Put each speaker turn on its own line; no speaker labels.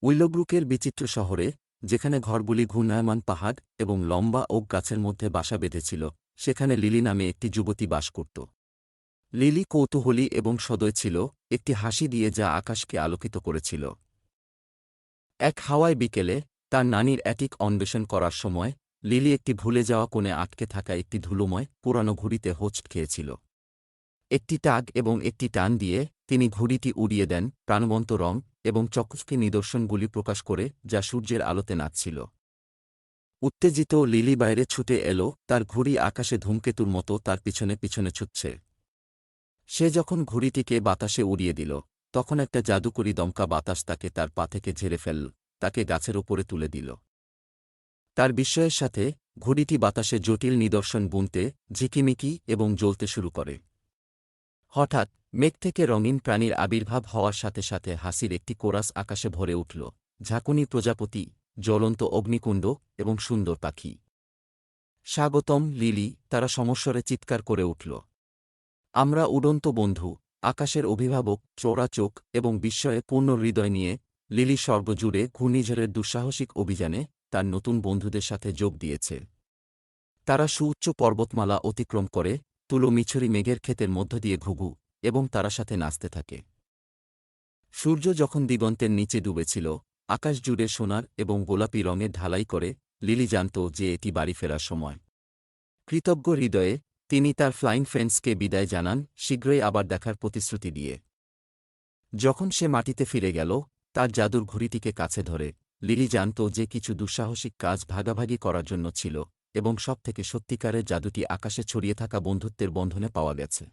উইলোব্রুকের বিচিত্র শহরে, যেখানে ঘরগুলি ঘূর্ণায়মান পাহাড় এবং লম্বা ওক গাছের মধ্যে বাসা বেঁধেছিল, সেখানে লিলি নামে একটি যুবতী বাস করত। লিলি কৌতূহলী এবং সদয় ছিল, একটি হাসি দিয়ে যা আকাশকে আলোকিত করেছিল। এক হাওয়ায় বিকেলে, তার নানির অ্যাটিক অন্বেষণ করার সময়, লিলি একটি ভুলে যাওয়া কোণে আটকে থাকা একটি ধুলোময় পুরানো ঘুড়িতে হোঁচট খেয়েছিল। একটি টাগ এবং একটি টান দিয়ে তিনি ঘুড়িটি উড়িয়ে দেন, প্রাণবন্ত রং এবং চকচকে নিদর্শনগুলি প্রকাশ করে যা সূর্যের আলোতে নাচছিল। উত্তেজিত লিলি বাইরে ছুটে এল, তার ঘুড়ি আকাশে ধূমকেতুর মতো তার পিছনে পিছনে ছুটছে। সে যখন ঘুড়িটিকে বাতাসে উড়িয়ে দিল, তখন একটা জাদুকরী দমকা বাতাস তাকে তার পা থেকে ঝেড়ে ফেলল, তাকে গাছের ওপরে তুলে দিল। তার বিস্ময়ের সাথে ঘুড়িটি বাতাসে জটিল নিদর্শন বুনতে, ঝিকিমিকি এবং জ্বলতে শুরু করে। হঠাৎ মেঘ থেকে রঙিন প্রাণীর আবির্ভাব হওয়ার সাথে সাথে হাসির একটি কোরাস আকাশে ভরে উঠল, ঝাঁকুনি প্রজাপতি, জ্বলন্ত অগ্নিকুণ্ড এবং সুন্দর পাখি। স্বাগতম লিলি, তারা সমস্বরে চিৎকার করে উঠল। আমরা উড়ন্ত বন্ধু, আকাশের অভিভাবক। চোরা চোখ এবং বিস্ময়ে পূর্ণ হৃদয় নিয়ে লিলি সর্বজুড়ে ঘূর্ণিঝড়ের দুঃসাহসিক অভিযানে তার নতুন বন্ধুদের সাথে যোগ দিয়েছে। তারা সুউচ্চ পর্বতমালা অতিক্রম করে, তুলো মিছরি মেঘের ক্ষেতের মধ্য দিয়ে ঘুঘু এবং তারা সাথে নাচতে থাকে। সূর্য যখন দিগন্তের নিচে ডুবেছিল, আকাশ জুড়ে সোনার এবং গোলাপি রঙের ঢালাই করে, লিলি জানত যে এটি বাড়ি ফেরার সময়। কৃতজ্ঞ হৃদয়ে তিনি তার ফ্লাইং ফ্রেন্ডসকে বিদায় জানান, শীঘ্রই আবার দেখার প্রতিশ্রুতি দিয়ে। যখন সে মাটিতে ফিরে গেল, তার জাদুর ঘুড়িটিকে কাছে ধরে, লিলি জানত যে কিছু দুঃসাহসিক কাজ ভাগাভাগি করার জন্য ছিল, এবং সবথেকে সত্যিকারের জাদুটি আকাশে ছড়িয়ে থাকা বন্ধুত্বের বন্ধনে পাওয়া গেছে।